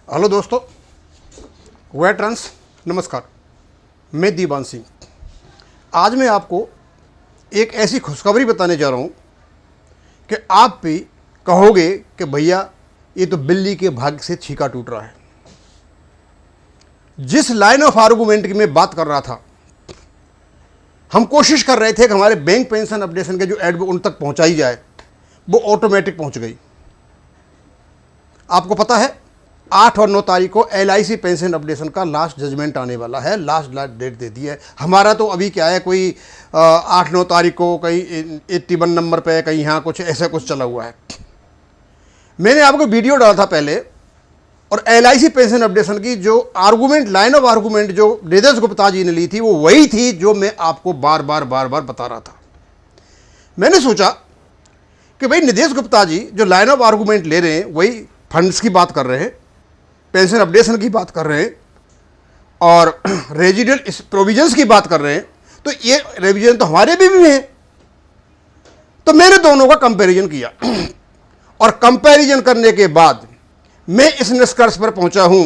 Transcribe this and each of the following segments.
Hello दोस्तों, veterans नमस्कार। मैं दीवान सिंह। आज मैं आपको एक ऐसी खुशखबरी बताने जा रहा हूँ कि आप भी कहोगे कि भैया ये तो बिल्ली के भाग्य से छीका टूट रहा है। जिस लाइन ऑफ आर्गूमेंट की मैं बात कर रहा था, हम कोशिश कर रहे थे कि हमारे बैंक पेंशन अपडेशन के जो एड उन तक पहुंचाई जाए, वो ऑटोमेटिक पहुंच गई। आपको पता है 8 और 9 तारीख को LIC पेंशन अपडेशन का लास्ट जजमेंट आने वाला है। लास्ट डेट दे दी है। हमारा तो अभी क्या है, कोई 8-9 तारीख को कहीं 81 नंबर पे, कहीं यहाँ कुछ ऐसा कुछ चला हुआ है। मैंने आपको वीडियो डाला था पहले, और LIC पेंशन अपडेशन की जो आर्गूमेंट, लाइन ऑफ आर्गूमेंट जो निदेश गुप्ता जी ने ली थी, वो वही थी जो मैं आपको बार बार बता रहा था। मैंने सोचा कि भाई निदेश गुप्ता जी जो लाइन ऑफ आर्गूमेंट ले रहे हैं, वही फंड्स की बात कर रहे हैं, पेंशन अपडेशन की बात कर रहे हैं, और रेजिडुअल प्रोविजंस की बात कर रहे हैं, तो ये रेविजन तो हमारे भी हैं। तो मैंने दोनों का कंपैरिजन किया, और कंपैरिजन करने के बाद मैं इस निष्कर्ष पर पहुंचा हूं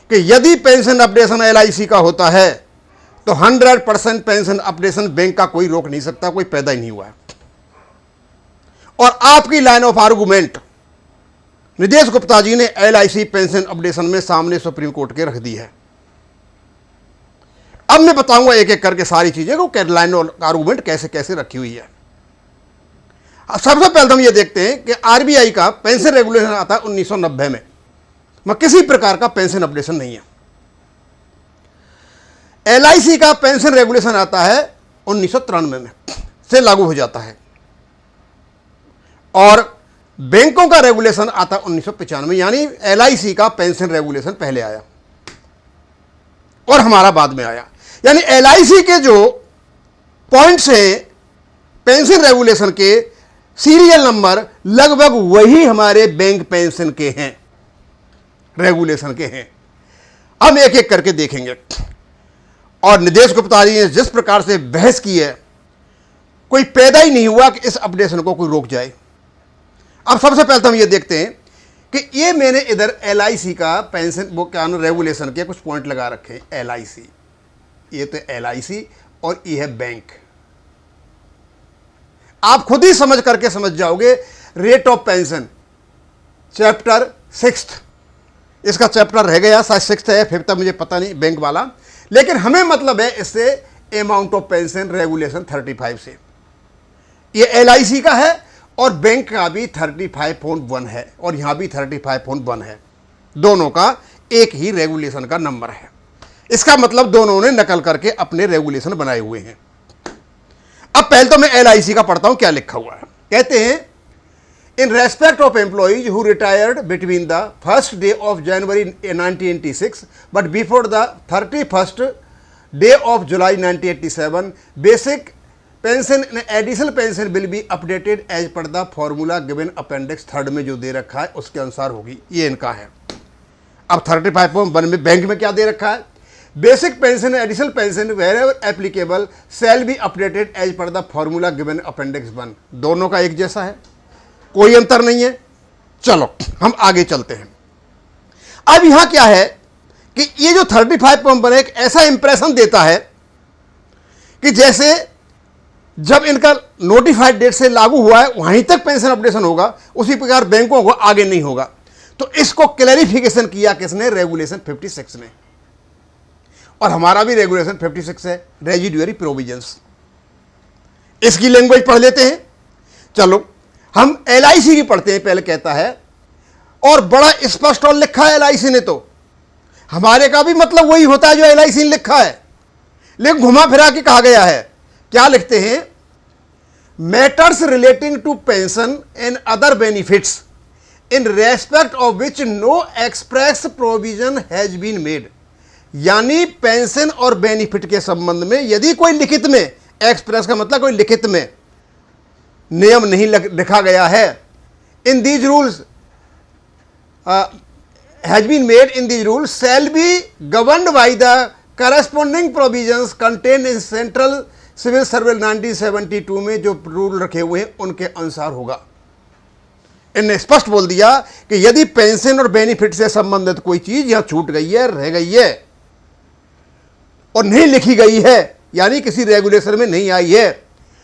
कि यदि पेंशन अपडेशन LIC का होता है तो 100% पेंशन अपडेशन बैंक का कोई रोक नहीं सकता, कोई पैदा ही नहीं हुआ है। और आपकी लाइन ऑफ आर्गूमेंट निदेश गुप्ता जी ने LIC पेंशन अपडेशन में सामने सुप्रीम कोर्ट के रख दी है। अब मैं बताऊंगा एक एक करके सारी चीजें को लाइन ऑफ आर्गूमेंट कैसे कैसे रखी हुई है। सबसे पहले हम ये देखते हैं कि RBI का पेंशन रेगुलेशन आता है 1990 में किसी प्रकार का पेंशन अपडेशन नहीं है। LIC का पेंशन रेगुलेशन आता है 1993 में से लागू हो जाता है, और बैंकों का रेगुलेशन आता है 1995, यानी LIC का पेंशन रेगुलेशन पहले आया और हमारा बाद में आया। यानी LIC के जो पॉइंट्स हैं पेंशन रेगुलेशन के, सीरियल नंबर लगभग वही हमारे बैंक पेंशन के हैं, रेगुलेशन के हैं। हम एक एक करके देखेंगे। और निदेश गुप्ता जी ने जिस प्रकार से बहस की है, कोई पैदा ही नहीं हुआ कि इस अपडेशन को कोई रोक जाए। अब सबसे पहले तो हम ये देखते हैं कि ये मैंने इधर LIC का पेंशन वो क्या रेगुलेशन के कुछ पॉइंट लगा रखे हैं। LIC, ये तो LIC और ये है बैंक। आप खुद ही समझ करके समझ जाओगे। रेट ऑफ पेंशन चैप्टर 6, इसका चैप्टर रह गया, शायद 6 है 5 है, मुझे पता नहीं बैंक वाला, लेकिन हमें मतलब है इससे अमाउंट ऑफ पेंशन रेगुलेशन 35 से। ये LIC का है और बैंक का भी 35.1 है, और यहां भी 35.1 है। दोनों का एक ही रेगुलेशन का नंबर है। इसका मतलब दोनों ने नकल करके अपने रेगुलेशन बनाए हुए हैं। अब पहले तो मैं LIC का पढ़ता हूं क्या लिखा हुआ है। कहते हैं, in respect of employees who retired between the 1st day of January 1986 but before the 31st day of July 1987, basic pension additional pension will be updated as per the formula given appendix 3 में जो दे रखा है उसके अनुसार होगी। ये इनका है। अब 35.1 में बैंक में क्या दे रखा है, basic pension additional pension wherever applicable shall be updated as per the formula given appendix 1। दोनों का एक जैसा है, कोई अंतर नहीं है। चलो हम आगे चलते हैं। अब यहां क्या है कि ये जो 35.1 एक ऐसा इंप्रेशन देता है कि जैसे जब इनका नोटिफाइड डेट से लागू हुआ है वहीं तक पेंशन अपडेशन होगा, उसी प्रकार बैंकों को आगे नहीं होगा। तो इसको क्लैरिफिकेशन किया किसने, रेगुलेशन 56 ने। और हमारा भी रेगुलेशन 56 है, रेजिडुअरी प्रोविजंस। इसकी लैंग्वेज पढ़ लेते हैं। चलो हम LIC की पढ़ते हैं। पहले कहता है, और बड़ा स्पष्ट और लिखा है LIC ने, तो हमारे का भी मतलब वही होता है जो LIC ने लिखा है, लेकिन घुमा फिरा के कहा गया है। क्या लिखते हैं, matters relating to pension and other benefits in respect of which no express provision has been made. यानी पेंशन और बेनिफिट के संबंध में यदि कोई लिखित में, एक्सप्रेस का मतलब कोई लिखित में नियम नहीं लिखा गया है, in these rules has been made in these rules shall be governed by the corresponding provisions contain in central civil service 1972 में जो रूल रखे हुए हैं उनके अनुसार होगा। इन्होंने स्पष्ट बोल दिया कि यदि पेंशन और बेनिफिट से संबंधित कोई चीज यहां छूट गई है, रह गई है और नहीं लिखी गई है, यानी किसी रेगुलेशन में नहीं आई है,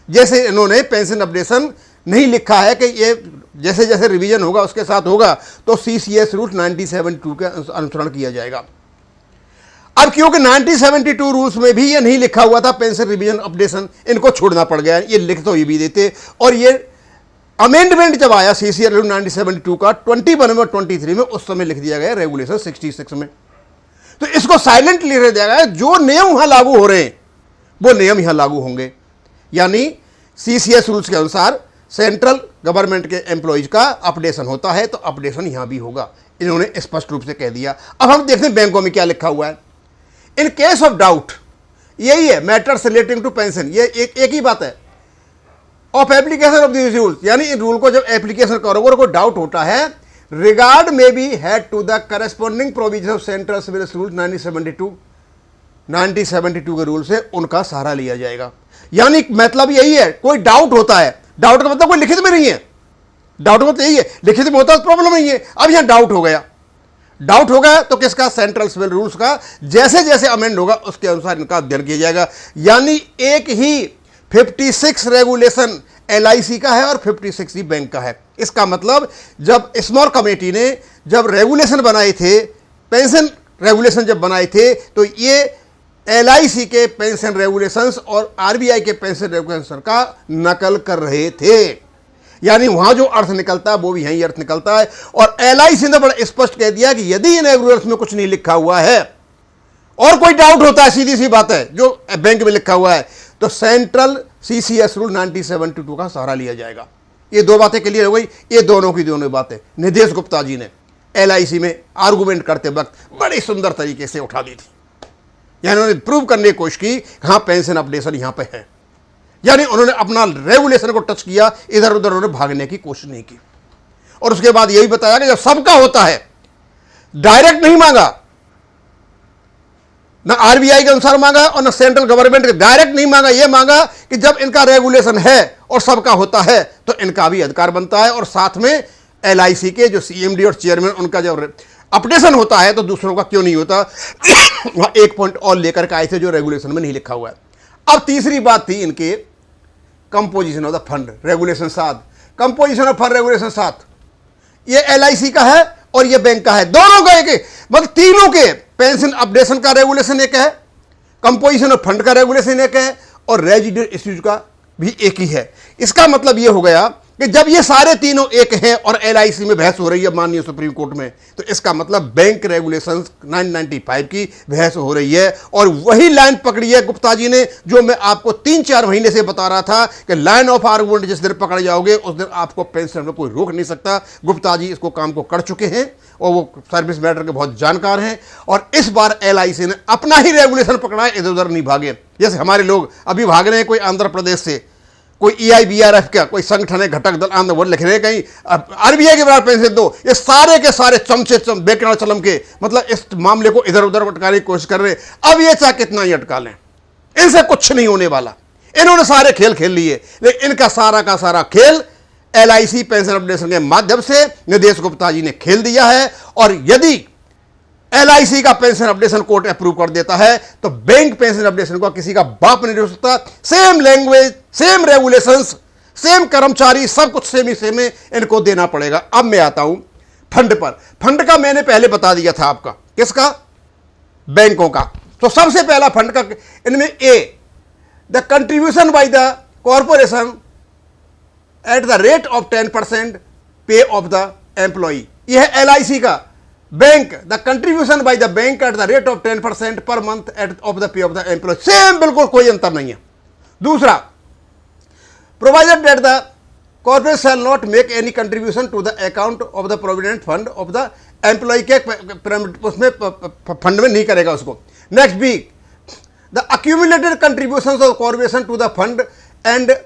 जैसे इन्होंने पेंशन अपडेशन नहीं लिखा है कि ये जैसे जैसे रिवीजन होगा उसके साथ होगा, तो सीसीएस रूल 1972 का अनुसरण किया जाएगा। अब क्योंकि 1972 रूल्स में भी ये नहीं लिखा हुआ था पेंशन रिवीजन अपडेशन, इनको छोड़ना पड़ गया। ये लिख तो ये भी देते, और ये अमेंडमेंट जब आया सीसीएस रूल 1972 का 21 और 23 में, उस समय लिख दिया गया रेगुलेशन 66 में। तो इसको साइलेंटली रह दिया गया, जो नियम यहां लागू हो रहे हैं वो नियम यहां लागू होंगे, यानी सीसीएस रूल्स के अनुसार सेंट्रल गवर्नमेंट के एम्प्लॉइज का अपडेशन होता है तो अपडेशन यहां भी होगा, इन्होंने स्पष्ट रूप से कह दिया। अब हम देखते हैं बैंकों में क्या लिखा हुआ है। इन केस ऑफ डाउट, यही है मैटर्स रिलेटिंग टू पेंशन, ये एक ही बात है, of application of this rule, यानी इन रूल को जब एप्लीकेशन करोगे और कोई डाउट होता है, रिगार्ड में be had to the corresponding provision of central civil rule 1972 के रूल से उनका सहारा लिया जाएगा। यानी मतलब यही है, कोई डाउट होता है, डाउट का मतलब कोई लिखित में नहीं है, डाउट मतलब यही है, लिखित में होता है तो प्रॉब्लम नहीं है। अब यहां डाउट हो गया, डाउट हो गया तो किसका, सेंट्रल सिविल रूल्स का, जैसे जैसे अमेंड होगा उसके अनुसार इनका अध्ययन किया जाएगा। यानी एक ही 56 रेगुलेशन एलआईसी का है और 56 ही बैंक का है। इसका मतलब जब स्मॉल कमेटी ने जब रेगुलेशन बनाए थे, पेंशन रेगुलेशन जब बनाए थे, तो ये एलआईसी के पेंशन रेगुलेशंस और आरबीआई के पेंशन रेगुलेशन का नकल कर रहे थे। यानी वहां जो अर्थ निकलता है वो भी यही अर्थ निकलता है। और एलआईसी ने बड़ा स्पष्ट कह दिया कि यदि इन रेगुलेशंस में कुछ नहीं लिखा हुआ है और कोई डाउट होता है, सीधी सी बात है, जो बैंक में लिखा हुआ है, तो सेंट्रल सीसीएस रूल 1972 का सहारा लिया जाएगा। ये दो बातें क्लियर हो गई, ये दोनों की दोनों बातें निदेश गुप्ता जी ने एलआईसी में आर्गुमेंट करते वक्त बड़ी सुंदर तरीके से उठा दी थी। यानी उन्होंने प्रूव करने की कोशिश की, हाँ पेंशन अपडेशन यहां पे है, यानी उन्होंने अपना रेगुलेशन को टच किया, इधर उधर उन्होंने भागने की कोशिश नहीं की। और उसके बाद यही बताया कि जब सबका होता है, डायरेक्ट नहीं मांगा, ना आरबीआई के अनुसार मांगा और ना सेंट्रल गवर्नमेंट के, डायरेक्ट नहीं मांगा, यह मांगा कि जब इनका रेगुलेशन है और सबका होता है तो इनका भी अधिकार बनता है। और साथ में एलआईसी के जो सीएमडी और चेयरमैन, उनका जब अपडेशन होता है तो दूसरों का क्यों नहीं होता। वहां एक पॉइंट और लेकर के आए थे जो रेगुलेशन में नहीं लिखा हुआ है। अब तीसरी बात थी इनके composition of the fund regulation 7, composition of fund regulation 7, ये एलआईसी का है और ये बैंक का है, दोनों का एक, मतलब तीनों के पेंशन अपडेशन का रेगुलेशन एक है, कंपोजिशन ऑफ फंड का रेगुलेशन एक है और रेजिडेंट इश्यूज का भी एक ही है। इसका मतलब यह हो गया कि जब ये सारे तीनों एक हैं और एलआईसी में बहस हो रही है माननीय सुप्रीम कोर्ट में, तो इसका मतलब बैंक रेगुलेशंस 995 की बहस हो रही है। और वही लाइन पकड़ी है गुप्ता जी ने, जो मैं आपको 3-4 महीने से बता रहा था कि लाइन ऑफ आर्गुमेंट जिस दिन पकड़ जाओगे उस दिन आपको पेंशन में कोई रोक नहीं सकता। गुप्ता जी इसको काम को कर चुके हैं और वो सर्विस मैटर के बहुत जानकार हैं। और इस बार एलआईसी ने अपना ही रेगुलेशन पकड़ा है, इधर उधर नहीं भागे। जैसे हमारे लोग अभी भाग रहे हैं, कोई आंध्र प्रदेश से, कोई EIBRF का कोई संगठन है, घटक दल आंध्र, वो लिख रहे हैं कहीं आरबीआई के बराबर पेंशन दो। ये सारे के सारे चमचे बेकड़ा चलम के, मतलब इस मामले को इधर उधर अटकाने की कोशिश कर रहे हैं। अब ये चाहे कितना ही अटका लें, इनसे कुछ नहीं होने वाला। इन्होंने सारे खेल खेल लिए, लेकिन इनका सारा का सारा खेल एलआईसी पेंशन अपडेशन के माध्यम से निदेश गुप्ता जी ने खेल दिया है। और यदि एलआईसी का पेंशन अपडेशन कोर्ट अप्रूव कर देता है तो बैंक पेंशन अपडेशन को किसी का बाप नहीं रोक सकता। Same language, same regulations, same कर्मचारी, सब कुछ सेम ही सेम है, इनको देना पड़ेगा। अब मैं आता हूं फंड पर। फंड का मैंने पहले बता दिया था आपका, किसका, बैंकों का। तो सबसे पहला फंड का इनमें A, the contribution by the corporation at the rate of 10% pay of the employee, यह है एलआईसी का। Bank, the contribution by the bank at the rate of 10% per month at of the pay of the employee, same, बिल्कुल कोई अंतर नहीं है। दूसरा, provided that the corporate shall not make any contribution to the account of the provident fund of the employee के उसमें fund में नहीं करेगा उसको। Next B, the accumulated contribution of corporation to the fund and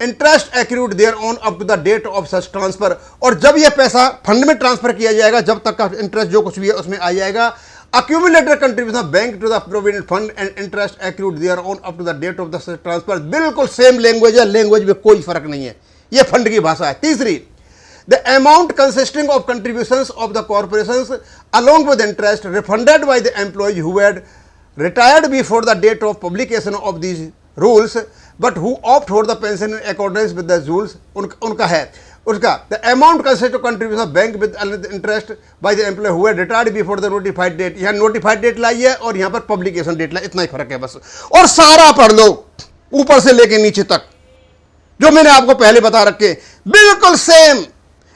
interest accrued there on up to the date of such transfer, और जब यह पैसा फंड में ट्रांसफर किया जाएगा, जब तक का इंटरेस्ट जो कुछ भी है उसमें आ जाएगा। Accumulated contribution back to the provident fund and interest accrued there on up to the date of the such transfer, बिल्कुल सेम लैंग्वेज है, लैंग्वेज में कोई फर्क नहीं है, यह फंड की भाषा है। तीसरी, the amount consisting of contributions of the corporations along with interest refunded by the employees who had retired before the date of publication of these rules but who opt for the pension in accordance with the rules उनका है उसका the amount consist of contribution of bank with interest by the employee who had retired before the notified date। यहाँ notified date लाई है और यहाँ पर publication date लाई, इतना ही फर्क है बस। और सारा पढ़ लो ऊपर से लेके नीचे तक जो मैंने आपको पहले बता रखे, बिल्कुल सेम।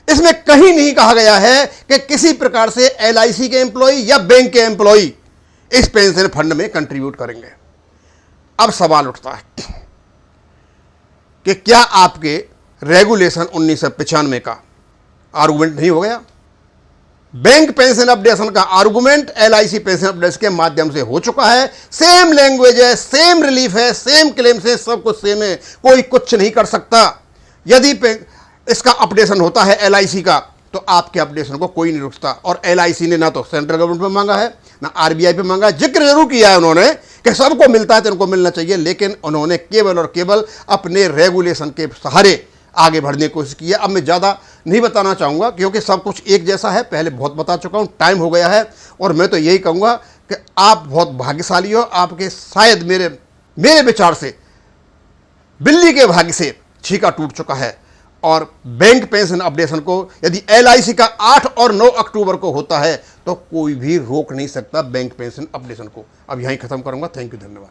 इसमें कहीं नहीं कहा गया है कि किसी प्रकार से LIC के एम्प्लॉय या बैंक के एम्प्लॉय इस पेंशन फंड में कंट्रीब्यूट करेंगे। अब सवाल उठता है कि क्या आपके रेगुलेशन 1995 का आर्गुमेंट नहीं हो गया? बैंक पेंशन अपडेशन का आर्गुमेंट LIC पेंशन अपडेशन के माध्यम से हो चुका है। सेम लैंग्वेज है, सेम रिलीफ है, सेम क्लेम से सब कुछ सेम है, कोई कुछ नहीं कर सकता। यदि इसका अपडेशन होता है LIC का तो आपके अपडेशन को कोई नहीं रुकता। और LIC ने ना तो सेंट्रल गवर्नमेंट पे मांगा है ना RBI पे मांगा है। जिक्र जरूर किया है उन्होंने कि सबको मिलता है तो उनको मिलना चाहिए, लेकिन उन्होंने केवल और केवल अपने रेगुलेशन के सहारे आगे बढ़ने की कोशिश की है। अब मैं ज़्यादा नहीं बताना चाहूँगा क्योंकि सब कुछ एक जैसा है, पहले बहुत बता चुका हूँ, टाइम हो गया है। और मैं तो यही कहूँगा कि आप बहुत भाग्यशाली हो, आपके शायद मेरे विचार से बिल्ली के भाग्य से छीका टूट चुका है। और बैंक पेंशन अपडेशन को यदि LIC का 8 और 9 अक्टूबर को होता है तो कोई भी रोक नहीं सकता बैंक पेंशन अपडेशन को। अब यहीं खत्म करूंगा। थैंक यू, धन्यवाद।